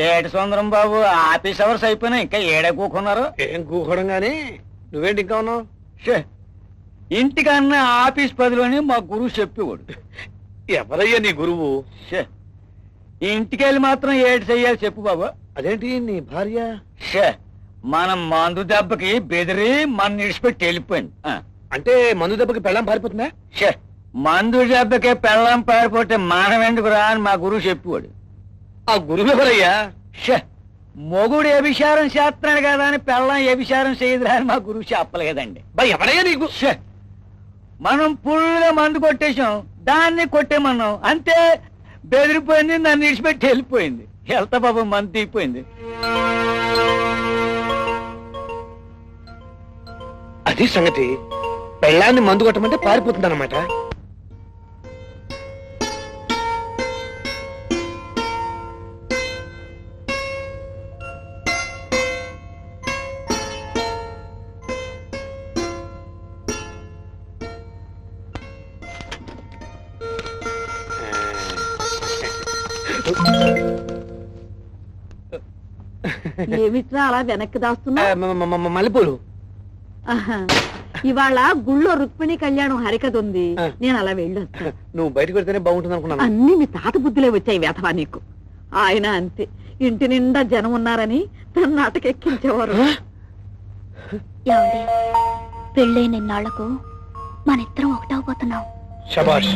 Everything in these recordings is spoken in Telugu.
ఏడు సుందరం బాబు, ఆఫీస్ అవర్స్ అయిపోయినా ఇంకా ఏడే కూకున్నారు. ఏం కూకోవడం గాని నువ్వేంటి ఇంకా ఉన్నావు? ఇంటికన్నా ఆఫీస్ పదిలోని మా గురువు చెప్పేవాడు. ఎవరయ్యా నీ గురువు? ఇంటికెళ్ళి మాత్రం ఏడు చెయ్యాలి చెప్పు బాబు. అదేంటి నీ భార్య? మనం మందు దెబ్బకి బెదిరి మన నిడిచిపెట్టి వెళ్ళిపోయింది. అంటే మందు దెబ్బకి పెళ్ళం పారిపోతుందా? మందు దెబ్బకి పెళ్ళం పారిపోతే మనం ఎందుకు రా అని మా గురువు చెప్పేవాడు. ఆ గురువు ఎవరయ్యా? మొగుడు వ్యభిచారం చేస్తున్నాడు కదా అని పెళ్ళం వ్యభిచారం చేయదురా అని మా గురువు చెప్పలేదండి. ఎవరయ్యా నీకు? మనం పుల్లుగా మందు కొట్టేశాం, దాన్ని కొట్టేమన్నాం, అంతే బెదిరిపోయింది, నన్ను విడిచిపెట్టి వెళ్ళిపోయింది. వెళ్తా బాబు, మందు తీయిపోయింది. అది సంగతి. పెళ్ళాన్ని మందు కొట్టమంటే పారిపోతుంది అన్నమాట. ఏమిట్రా అలా వెనక్కి దాస్తున్నా? మల్లెపూలు. ఇవాళ గుళ్ళో రుక్మిణి కళ్యాణం హరికథ ఉంది, నేను అలా వెళ్ళొస్తా. నువ్వు బయటకు వెళ్తేనే బాగుంటుంది అనుకున్నాను. అన్ని మీ తాత బుద్ధిలే వచ్చాయి వేధవా నీకు. ఆయన అంతే, ఇంటి నిండా జనం ఉన్నారని తన నాటకెక్కించేవారు. పెళ్ళైన ఇన్నాళ్లకు మన ఇద్దరం ఒకటవబోతున్నాం. శబాష్,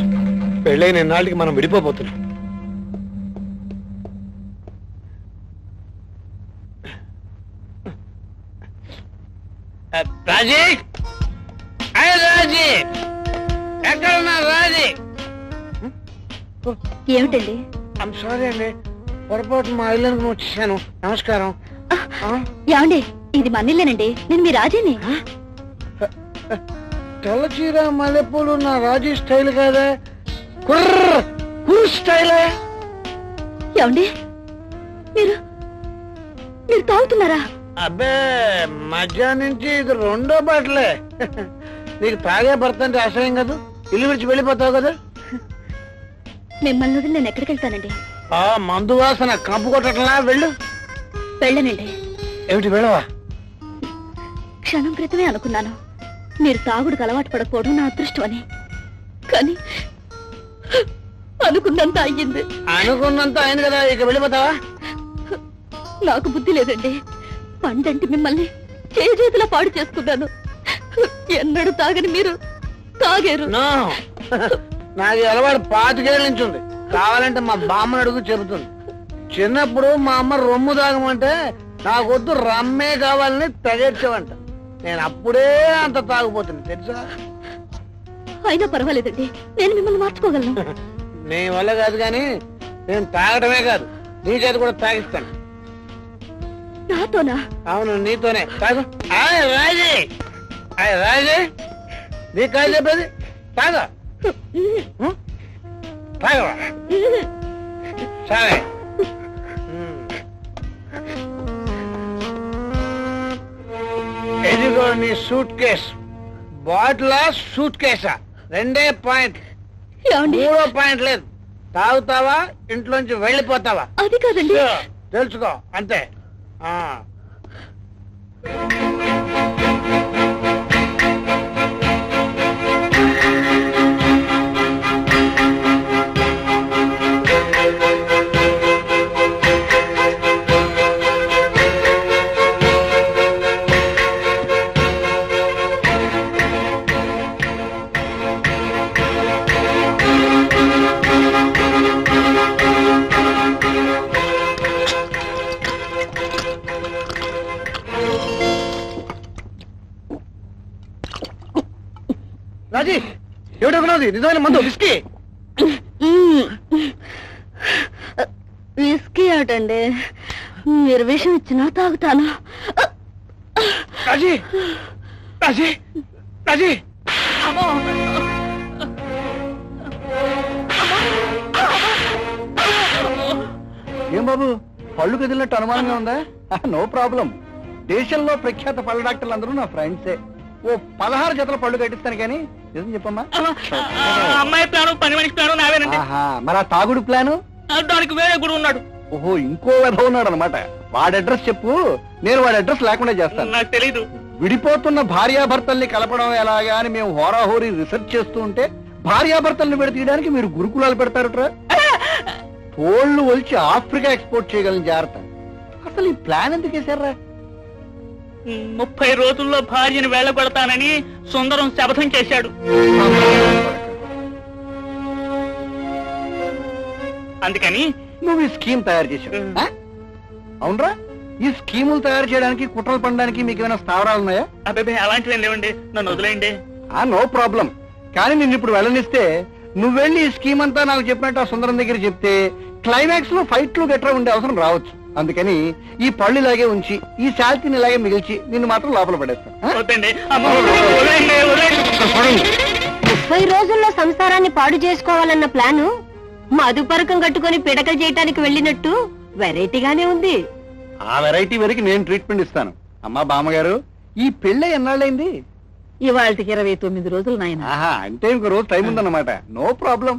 పెళ్ళైన ఇన్నాళ్ళకి మనం విడిపోబోతున్నాం. రాజీ, రాజీ, ఎక్కడున్నా రాజీ? ఏమిటండి? ఐమ్ సారీ అండి, పొరపాటు మా ఇల్లు అనుకుని వచ్చేసాను. నమస్కారం. ఏమండి, ఇది మన్నిల్లేనండి, నేను మీ రాజీని. తెల్ల చీర మల్లెపూలు నా రాజీ స్టైల్ కాదా? కుర్ర స్టైలే. ఏమండి, మీరు మీరు తాగుతున్నారా? అబ్బే, మధ్యాహ్నం నుంచి ఇది రెండో బాటలే. నీకు తాగే భర్త అంటే అసహ్యం కదా, ఇల్లు విడిచి వెళ్ళిపోతావు కదా. మిమ్మల్ని వదిలి నేను ఎక్కడికి వెళ్తానండి? ఆ మందు వాసన కంపు కొట్టట్లా, వెళ్ళు. వెళ్ళనండి. ఏమిటి వెళ్ళవా? క్షణం క్రితమే అనుకున్నాను మీరు తాగుడుకు అలవాటు పడకపోవడం నా అదృష్టం అని, కానీ అనుకున్నంత అయ్యింది. అనుకున్నంత అయింది కదా, ఇక వెళ్ళిపోతావా? నాకు బుద్ధి లేదండి. పండంటి మిమ్మల్ని చేతులా పాడు చేసుకున్నాను. ఎన్నడూ తాగని మీరు తాగారు. నాకు అలవాటు 25 ఏళ్ళ నుంచి ఉంది. కావాలంటే మా బామ్మని అడుగు చెబుతుంది. చిన్నప్పుడు మా అమ్మ రొమ్ము తాగమంటే నాకొద్దు రమ్మే కావాలని తెగేర్చేవంట. నేను అప్పుడే అంత తాగిపోతుంది తెలుసా. అయినా పర్వాలేదండి, నేను మిమ్మల్ని మార్చుకోగలను. నీ వల్ల కాదు, కానీ నేను తాగడమే కాదు, నీ చేతి కూడా తాగిస్తాను. నాతోనా? అవును, నీతోనే. తాగు. రాజీ, రాజీ, నీ కాదు చెప్పేది. తాగా తాగవా? సరే. ఎదిగో నీ సూట్ కేస్. బాటిలా సూట్ కేసా? రెండే పాయింట్, మూడో పాయింట్ లేదు. తాగుతావా, ఇంట్లోంచి వెళ్ళిపోతావా? అది కాదండి. తెలుసుకో అంతే. రాజీ, ఏమిటనుకున్నది? నిజమైన మందు విస్కీ? విస్కీ ఏమిటండి, మీరు విషయం ఇచ్చినా తాగుతాను. రాజీ, రాజీ, రాజీ. ఏం బాబు, పళ్ళు కదిలినట్టు అనుమానంగా ఉందా? No problem. దేశంలో ప్రఖ్యాత పళ్ళ డాక్టర్లు అందరూ నా ఫ్రెండ్సే. ఓ 16 జతల పళ్ళు కట్టిస్తాను, కానీ నిజం చెప్పమ్మా. అమ్మాయి ప్లాను, పని మనిషి ప్లాను నావేనండి. మరి ఆ తాగుడు ప్లాను? దానికి వేరే గురువు ఉన్నాడు. ఓహో ఇంకో వెధ ఉన్నాడు అనమాట. వాడి అడ్రస్ చెప్పు, నేను వాడి అడ్రస్ లేకుండా చేస్తాను. నాకు తెలీదు. విడిపోతున్న భార్యాభర్తల్ని కలపడం ఎలాగా అని మేము హోరాహోరీ రీసెర్చ్ చేస్తూ ఉంటే భార్యాభర్తల్ని విడతీయడానికి మీరు గురుకులాలు పెడతారట్రా. తోళ్లు ఒలిచి ఆఫ్రికా ఎక్స్పోర్ట్ చేయగలని జాగ్రత్త. అసలు ఈ ప్లాన్ ఎందుకు వేశారా? 30 రోజుల్లో భార్యను వెళ్ళగొడతానని సుందరం శపథం చేశాడు. అందుకని నువ్వు ఈ స్కీమ్ తయారు చేశావు. ఆ? అవునరా? ఈ స్కీములు తయారు చేయడానికి, కుట్రలు పడడానికి మీకు ఏమైనా స్థావరాలు ఉన్నాయా? అబ్బాయి అలాంటివి లేవండి, నన్ను వదిలేయండి. No problem. కానీ నిన్ను ఇప్పుడు వెళ్ళనిస్తే నువ్వు వెళ్ళి ఈ స్కీమ్ అంతా నాకు చెప్పినట్టు ఆ సుందరం దగ్గర చెప్తే క్లైమాక్స్ లో ఫైట్లు గట్రా ఉండే అవసరం రావచ్చు. అందుకని ఈ పళ్ళు ఇలాగే ఉంచి ఈ శాల్తీని ఇలాగే మిగిల్చి నిన్ను మాత్రం లోపల పడేస్తాను. ఆ? వద్దండి, అమ్మ, వదిలేయండి, వదిలేయండి. చూడండి. 30 రోజుల్లో సంసారాన్ని పాడు చేసుకోవాలన్న ప్లాను మధుపరకం కట్టుకొని పిడకలు చేయటానికి వెళ్ళినట్టు వెరైటీగానే ఉంది. ఆ వెరైటీ వరకు నేను ట్రీట్మెంట్ ఇస్తాను. అమ్మా బామ్మగారు, ఈ పెళ్ళి ఎన్నాళ్ళైంది? ఇవాళకి 29 రోజులు నాయన. ఆహా, అంటే ఇంకో రోజు టైం ఉందన్నమాట. No problem.